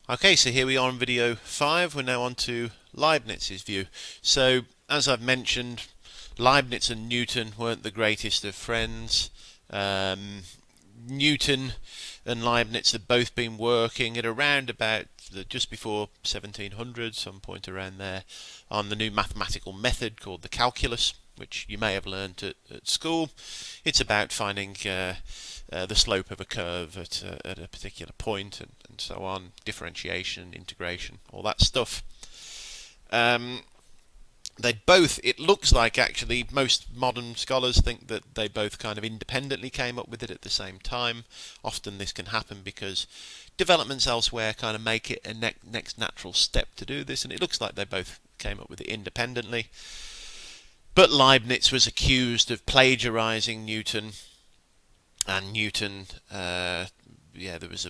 Okay, so here we are in video 5. We're now on to Leibniz's view. So, as I've mentioned, Leibniz and Newton weren't the greatest of friends. Newton and Leibniz had both been working at around about just before 1700, some point around there, on the new mathematical method called the calculus, which you may have learnt at school. It's about finding the slope of a curve at a particular point and so on, differentiation, integration, all that stuff. They both, it looks like actually most modern scholars think that they both kind of independently came up with it at the same time. Often this can happen because developments elsewhere kind of make it a next natural step to do this, and it looks like they both came up with it independently. But Leibniz was accused of plagiarizing Newton, and Newton, there was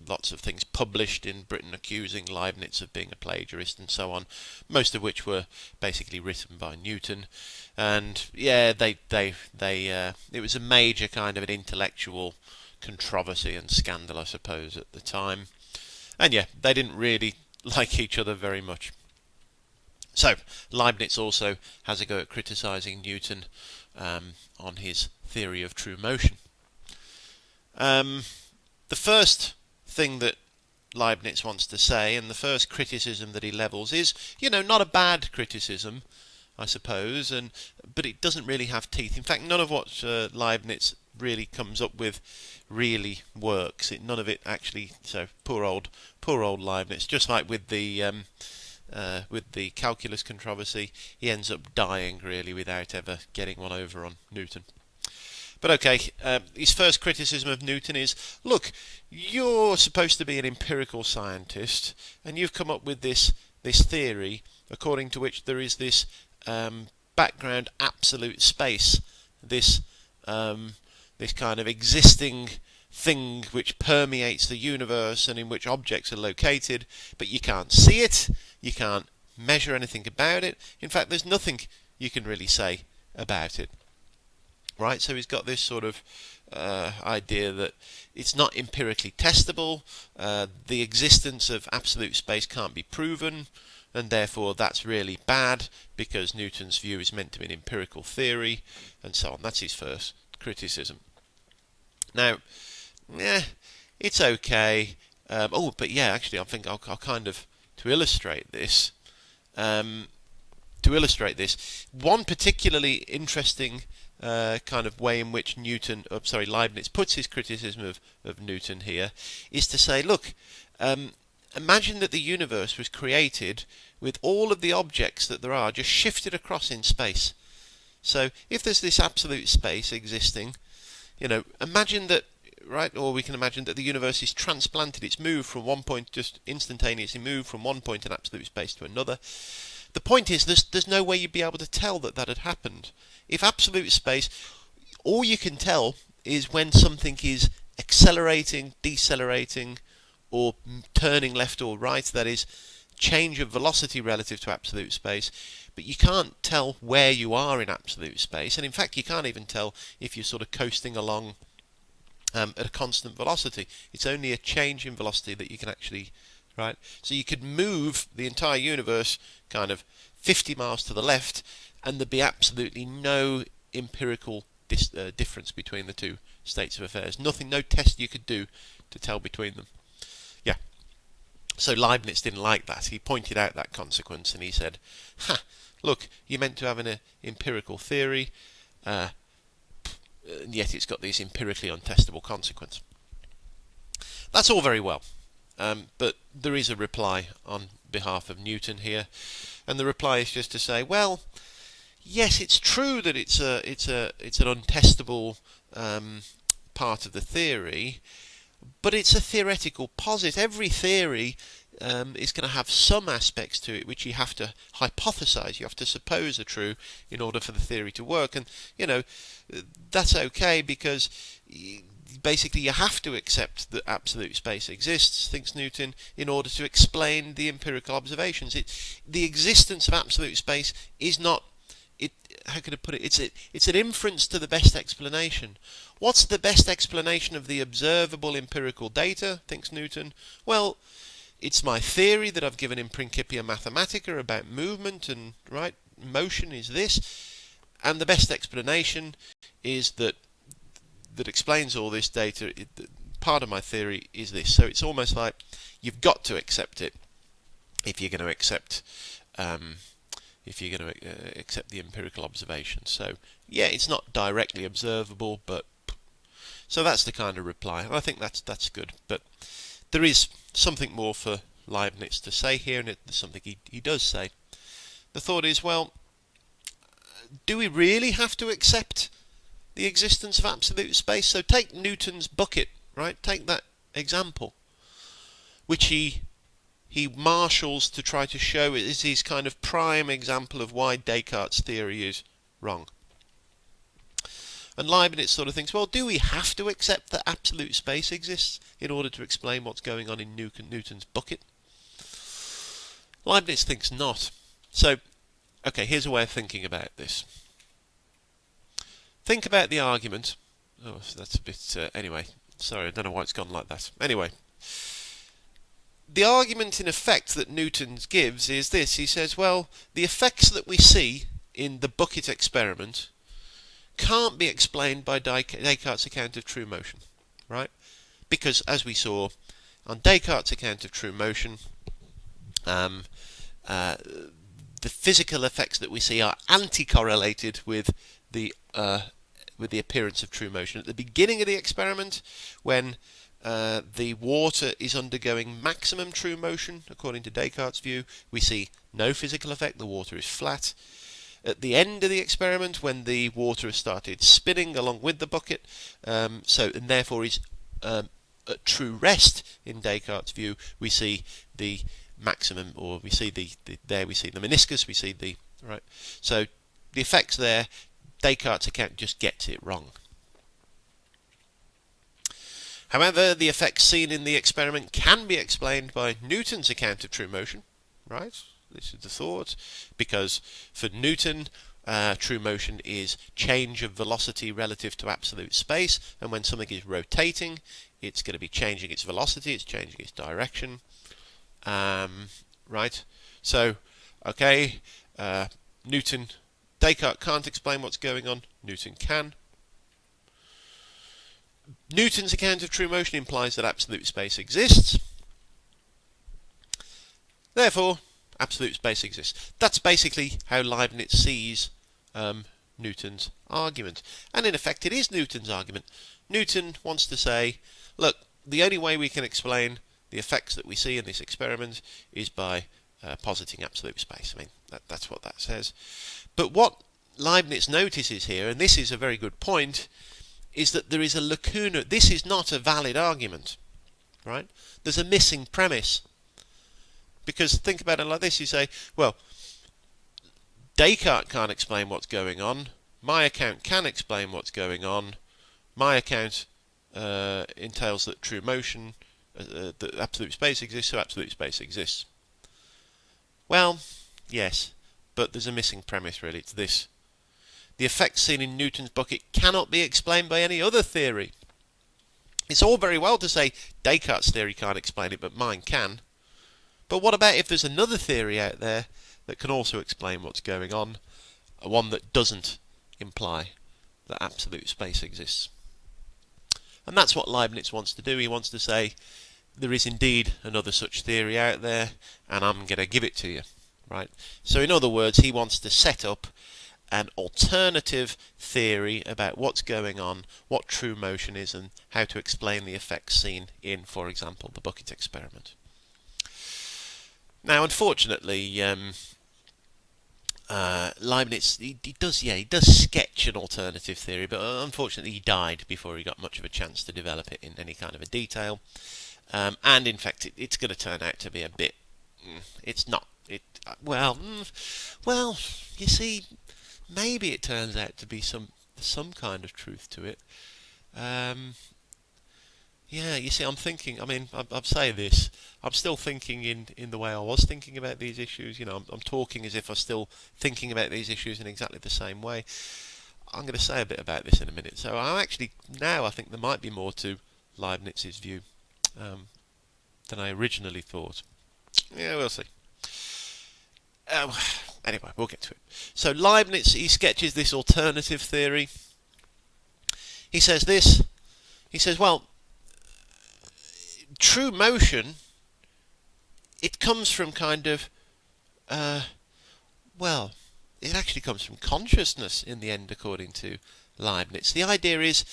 lots of things published in Britain accusing Leibniz of being a plagiarist and so on, most of which were basically written by Newton. And it was a major kind of an intellectual controversy and scandal, I suppose, at the time. And they didn't really like each other very much. So Leibniz also has a go at criticising Newton on his theory of true motion. The first thing that Leibniz wants to say, and the first criticism that he levels is, not a bad criticism, I suppose, but it doesn't really have teeth. In fact, none of what Leibniz really comes up with really works. None of it actually. So poor old Leibniz. Just like with the calculus controversy, he ends up dying really without ever getting one over on Newton. But okay, his first criticism of Newton is, look, you're supposed to be an empirical scientist, and you've come up with this theory according to which there is this background absolute space, this kind of existing thing which permeates the universe and in which objects are located, but you can't see it, you can't measure anything about it. In fact, there's nothing you can really say about it. Right, so he's got this sort of idea that it's not empirically testable, the existence of absolute space can't be proven, and therefore that's really bad because Newton's view is meant to be an empirical theory, and so on. That's his first criticism. Now, it's okay. Actually, I think I'll kind of, to illustrate this, one particularly interesting kind of way in which Leibniz puts his criticism of Newton here is to say, look, imagine that the universe was created with all of the objects that there are just shifted across in space. So if there's this absolute space existing, imagine that, right, or we can imagine that the universe is transplanted, it's moved from one point, just instantaneously moved from one point in absolute space to another. The point is, there's no way you'd be able to tell that had happened. If absolute space, all you can tell is when something is accelerating, decelerating, or turning left or right, that is, change of velocity relative to absolute space, but you can't tell where you are in absolute space, and in fact you can't even tell if you're sort of coasting along at a constant velocity. It's only a change in velocity that you can actually, right? So you could move the entire universe kind of 50 miles to the left, and there'd be absolutely no empirical difference between the two states of affairs. Nothing, no test you could do to tell between them. Yeah. So Leibniz didn't like that. He pointed out that consequence, and he said, look, you're meant to have an empirical theory, and yet it's got this empirically untestable consequence. That's all very well. But there is a reply on behalf of Newton here, and the reply is just to say, well, yes, it's true that it's an untestable part of the theory, but it's a theoretical posit. Every theory is going to have some aspects to it which you have to hypothesize, you have to suppose are true in order for the theory to work, and that's okay because basically you have to accept that absolute space exists, thinks Newton, in order to explain the empirical observations. The existence of absolute space is not, how can I put it, it's an inference to the best explanation. What's the best explanation of the observable empirical data, thinks Newton? Well, It's my theory that I've given in Principia Mathematica about movement and motion is this, and the best explanation is that explains all this data. Part of my theory is this. So it's almost like you've got to accept it if you're going to accept the empirical observation. So yeah, it's not directly observable, but so that's the kind of reply, and I think that's good. But there is something more for Leibniz to say here, and there's something he does say. The thought is, well, do we really have to accept the existence of absolute space? So take Newton's bucket, right? Take that example, which he marshals to try to show is his kind of prime example of why Descartes' theory is wrong. And Leibniz sort of thinks, well, do we have to accept that absolute space exists in order to explain what's going on in Newton's bucket? Leibniz thinks not. So, okay, here's a way of thinking about this. Think about the argument. Oh, that's a bit... anyway, sorry, I don't know why it's gone like that. Anyway, the argument in effect that Newton gives is this. He says, well, the effects that we see in the bucket experiment can't be explained by Descartes' account of true motion, right? Because, as we saw, on Descartes' account of true motion, the physical effects that we see are anti-correlated with the appearance of true motion. At the beginning of the experiment, when the water is undergoing maximum true motion, according to Descartes' view, we see no physical effect, the water is flat. At the end of the experiment, when the water has started spinning along with the bucket, and therefore is at true rest in Descartes' view, we see the maximum, or we see the meniscus, we see the right. So the effects there, Descartes' account just gets it wrong. However, the effects seen in the experiment can be explained by Newton's account of true motion, right? This is the thought, because for Newton, true motion is change of velocity relative to absolute space, and when something is rotating, it's going to be changing its velocity, it's changing its direction, right? So, okay, Descartes can't explain what's going on, Newton can. Newton's account of true motion implies that absolute space exists. Therefore, absolute space exists. That's basically how Leibniz sees Newton's argument. And in effect, it is Newton's argument. Newton wants to say, look, the only way we can explain the effects that we see in this experiment is by positing absolute space. I mean, that's what that says. But what Leibniz notices here, and this is a very good point, is that there is a lacuna. This is not a valid argument, right? There's a missing premise. Because think about it like this, you say, well, Descartes can't explain what's going on, my account can explain what's going on, my account entails that true motion, that absolute space exists, so absolute space exists. Well, yes, but there's a missing premise really, it's this. The effects seen in Newton's bucket cannot be explained by any other theory. It's all very well to say Descartes' theory can't explain it, but mine can. But what about if there's another theory out there that can also explain what's going on, one that doesn't imply that absolute space exists? And that's what Leibniz wants to do. He wants to say, there is indeed another such theory out there, and I'm going to give it to you, right? So in other words, he wants to set up an alternative theory about what's going on, what true motion is, and how to explain the effects seen in, for example, the bucket experiment. Now, unfortunately, Leibniz he does sketch an alternative theory, but unfortunately he died before he got much of a chance to develop it in any kind of a detail. And in fact, it's going to turn out to be a bit. It's not. Well, you see, maybe it turns out to be some kind of truth to it. Yeah, you see, I'm thinking. I mean, I'm saying this. I'm still thinking in the way I was thinking about these issues. You know, I'm talking as if I'm still thinking about these issues in exactly the same way. I'm going to say a bit about this in a minute. So I think there might be more to Leibniz's view. than I originally thought. Yeah, we'll see. Anyway, we'll get to it. So Leibniz, he sketches this alternative theory. He says this. He says, well, true motion, it comes from kind of, well, it actually comes from consciousness in the end, according to Leibniz. The idea is,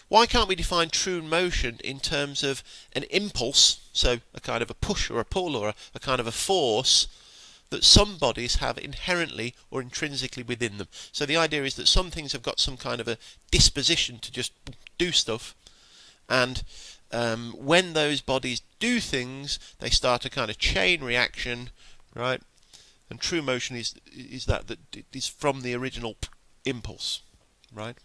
why can't we define true motion in terms of an impulse, so a kind of a push or a pull or a kind of a force that some bodies have inherently or intrinsically within them. So the idea is that some things have got some kind of a disposition to just do stuff, and when those bodies do things, they start a kind of chain reaction, right? And true motion is that it is from the original impulse, right?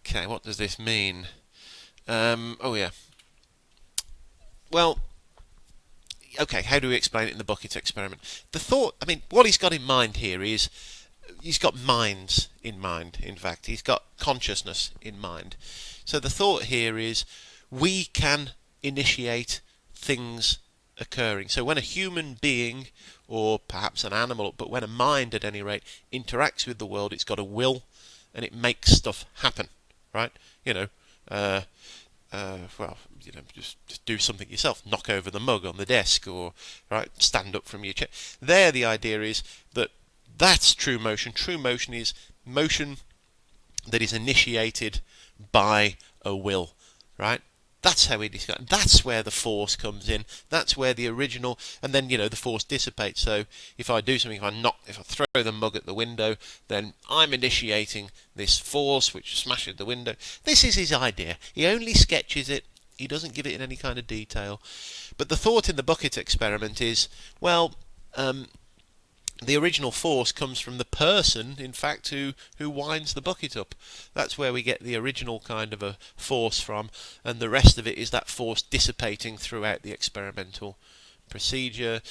Okay, what does this mean? Oh yeah. Well, okay, how do we explain it in the bucket experiment? The thought, I mean, what he's got in mind here is, he's got minds in mind, in fact. He's got consciousness in mind. So the thought here is, we can initiate things occurring. So when a human being, or perhaps an animal, but when a mind at any rate, interacts with the world, it's got a will, and it makes stuff happen, right? Well, just do something yourself. Knock over the mug on the desk, or right, stand up from your chair. There, the idea is that that's true motion. True motion is motion that is initiated by a will, right? That's how we describe. That's where the force comes in. That's where the original, and then the force dissipates. So if I do something, if I throw the mug at the window, then I'm initiating this force which smashes the window. This is his idea. He only sketches it. He doesn't give it in any kind of detail. But the thought in the bucket experiment is, well, the original force comes from the person, in fact, who winds the bucket up. That's where we get the original kind of a force from, and the rest of it is that force dissipating throughout the experimental procedure.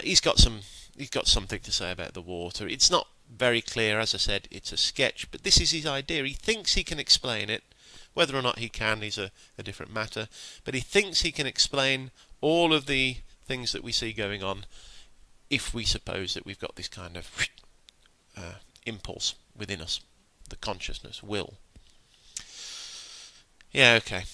He's got something to say about the water. It's not very clear, as I said. It's a sketch, but this is his idea. He thinks he can explain it. Whether or not he can is a different matter, but he thinks he can explain all of the things that we see going on, if we suppose that we've got this kind of impulse within us, the consciousness, will. Yeah, okay.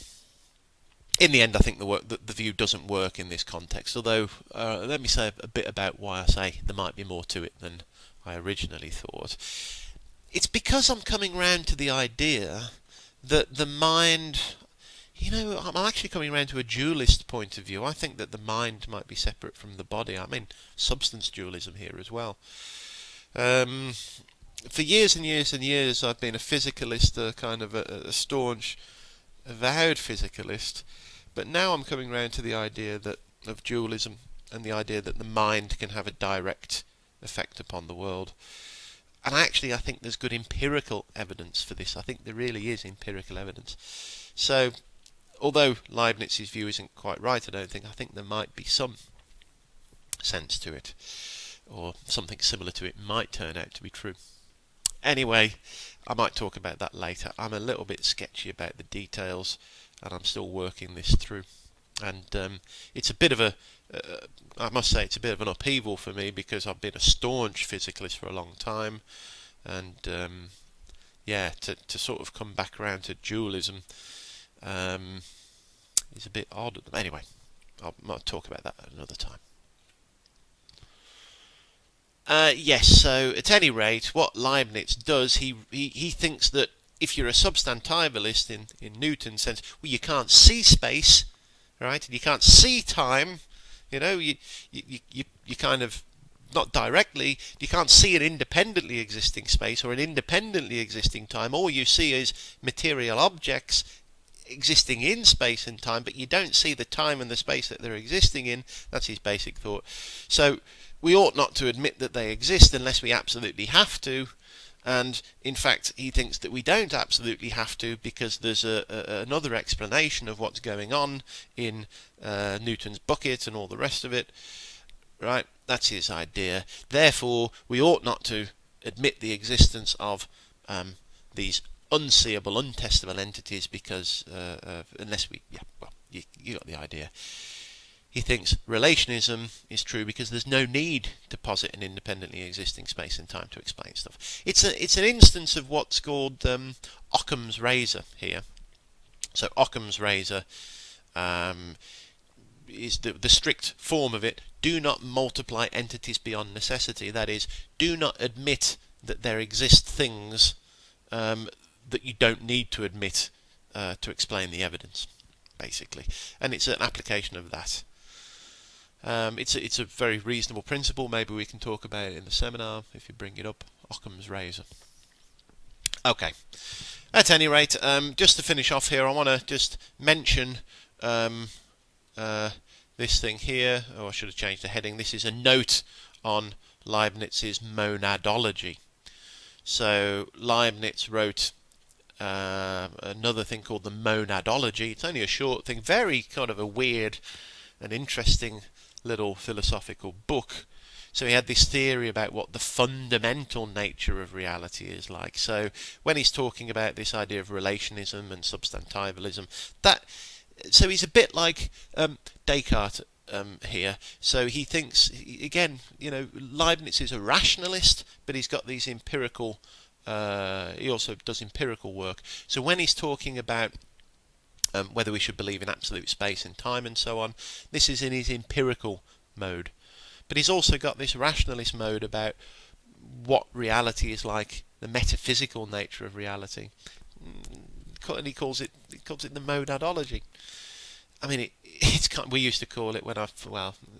In the end, I think the view doesn't work in this context, although let me say a bit about why I say there might be more to it than I originally thought. It's because I'm coming round to the idea that the mind... I'm actually coming around to a dualist point of view. I think that the mind might be separate from the body. I mean, substance dualism here as well. For years and years and years, I've been a physicalist, a kind of a staunch, avowed physicalist. But now I'm coming around to the idea of dualism, and the idea that the mind can have a direct effect upon the world. And actually, I think there's good empirical evidence for this. I think there really is empirical evidence. So, although Leibniz's view isn't quite right, I think there might be some sense to it, or something similar to it might turn out to be true. Anyway, I might talk about that later. I'm a little bit sketchy about the details, and I'm still working this through. And it's a bit of I must say, it's a bit of an upheaval for me, because I've been a staunch physicalist for a long time, and to sort of come back around to dualism is a bit odd. Anyway, I'll talk about that at another time. Yes, so at any rate, what Leibniz does, he thinks that if you're a substantivalist in Newton's sense, well, you can't see space, right? And you can't see time. You kind of, not directly, you can't see an independently existing space or an independently existing time. All you see is material objects existing in space and time, but you don't see the time and the space that they're existing in. That's his basic thought. So we ought not to admit that they exist unless we absolutely have to, and in fact he thinks that we don't absolutely have to, because there's another explanation of what's going on in Newton's bucket and all the rest of it, right? That's his idea. Therefore we ought not to admit the existence of these unseeable, untestable entities, because unless we, you idea. He thinks relationism is true because there's no need to posit an independently existing space and time to explain stuff. It's an instance of what's called Occam's razor here. So Occam's razor is the strict form of it. Do not multiply entities beyond necessity. That is, do not admit that there exist things that you don't need to admit to explain the evidence, basically. And it's an application of that. It's a very reasonable principle. Maybe we can talk about it in the seminar if you bring it up. Occam's razor. Okay. At any rate, just to finish off here, I want to just mention this thing here. Oh, I should have changed the heading. This is a note on Leibniz's monadology. So Leibniz wrote another thing called the monadology. It's only a short thing, very kind of a weird and interesting little philosophical book. So he had this theory about what the fundamental nature of reality is like. So when he's talking about this idea of relationism and substantivalism, so he's a bit like Descartes here. So he thinks, again, Leibniz is a rationalist, but he's got these empirical. He also does empirical work. So when he's talking about whether we should believe in absolute space and time and so on, this is in his empirical mode. But he's also got this rationalist mode about what reality is like, the metaphysical nature of reality, and he calls it the monadology. I mean, we used to call it when I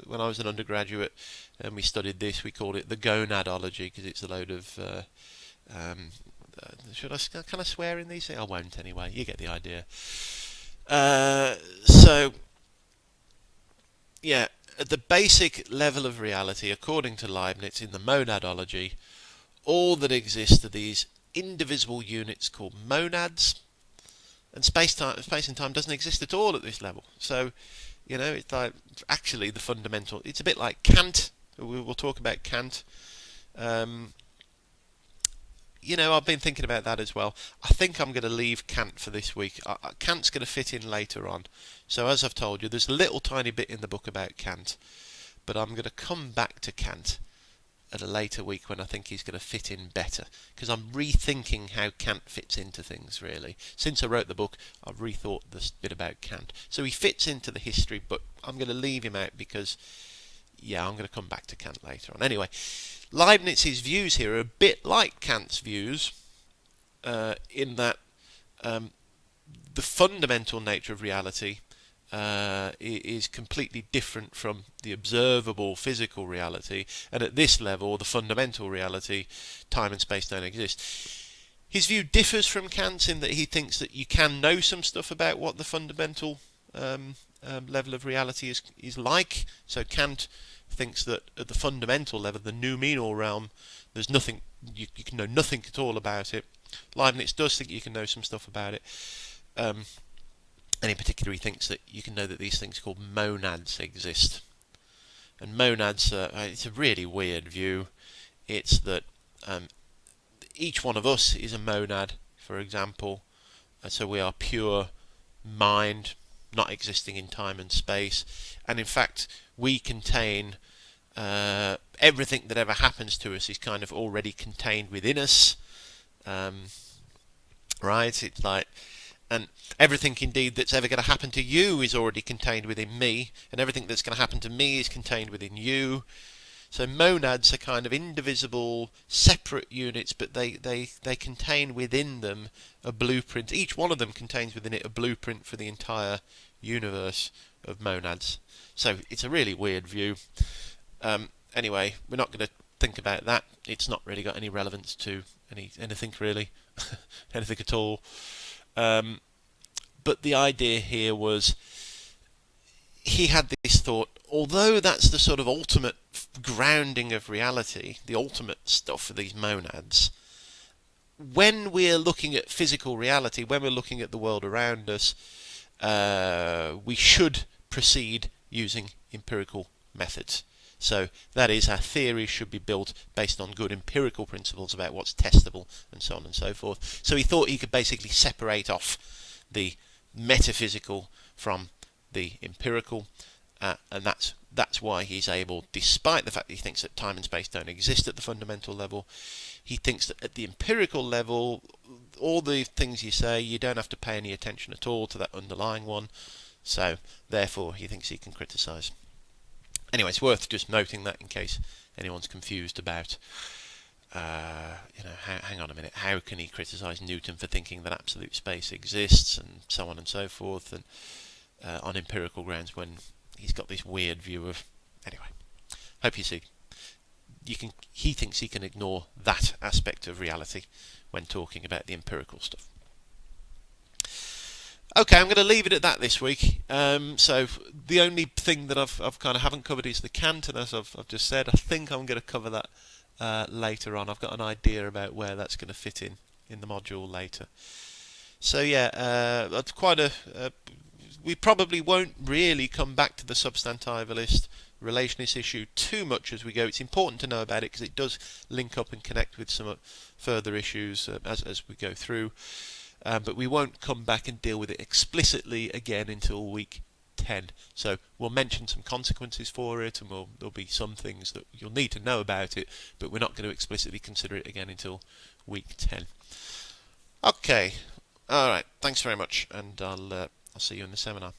was an undergraduate and we studied this, we called it the gonadology because it's a load of can I swear in these things? I won't anyway. You get the idea. So yeah, at the basic level of reality, according to Leibniz in the monadology, all that exists are these indivisible units called monads, and space and time doesn't exist at all at this level. So, it's like actually the fundamental. It's a bit like Kant. We'll talk about Kant. I've been thinking about that as well. I think I'm going to leave Kant for this week. Kant's going to fit in later on. So as I've told you, there's a little tiny bit in the book about Kant, but I'm going to come back to Kant at a later week when I think he's going to fit in better, because I'm rethinking how Kant fits into things, really. Since I wrote the book, I've rethought this bit about Kant. So he fits into the history, but I'm going to leave him out because, I'm going to come back to Kant later on. Anyway, Leibniz's views here are a bit like Kant's views in that the fundamental nature of reality is completely different from the observable physical reality, and at this level, the fundamental reality, time and space don't exist. His view differs from Kant's in that he thinks that you can know some stuff about what the fundamental level of reality is like. So Kant thinks that at the fundamental level, the noumenal realm, there's nothing, you can know nothing at all about it. Leibniz does think you can know some stuff about it, and in particular he thinks that you can know that these things called monads exist. And monads, it's a really weird view. It's that each one of us is a monad, for example, so we are pure mind, not existing in time and space, and in fact we contain everything that ever happens to us is kind of already contained within us, right? It's like, and everything indeed that's ever going to happen to you is already contained within me, and everything that's going to happen to me is contained within you. So monads are kind of indivisible, separate units, but they contain within them a blueprint. Each one of them contains within it a blueprint for the entire universe of monads. So it's a really weird view. Anyway, we're not going to think about that. It's not really got any relevance to anything really, anything at all. But the idea here was, he had this thought, although that's the sort of ultimate grounding of reality, the ultimate stuff for these monads, when we're looking at physical reality, when we're looking at the world around us, we should proceed using empirical methods. So that is, our theories should be built based on good empirical principles about what's testable and so on and so forth. So he thought he could basically separate off the metaphysical from the empirical, and that's why he's able, despite the fact that he thinks that time and space don't exist at the fundamental level, he thinks that at the empirical level, all the things you say, you don't have to pay any attention at all to that underlying one. So therefore, he thinks he can criticise. Anyway, it's worth just noting that in case anyone's confused about, hang on a minute, how can he criticise Newton for thinking that absolute space exists, and so on and so forth, and on empirical grounds when he's got this weird view of. Anyway, hope you see. He thinks he can ignore that aspect of reality when talking about the empirical stuff. Okay, I'm going to leave it at that this week. So the only thing that I've kind of haven't covered is the Kant, and as I've just said, I think I'm going to cover that later on. I've got an idea about where that's going to fit in the module later. So yeah, that's quite we probably won't really come back to the substantivalist relationist issue too much as we go. It's important to know about it because it does link up and connect with some further issues as we go through. But we won't come back and deal with it explicitly again until week 10. So we'll mention some consequences for it, and there'll be some things that you'll need to know about it, but we're not going to explicitly consider it again until week 10. Okay, alright, thanks very much, and I'll see you in the seminar.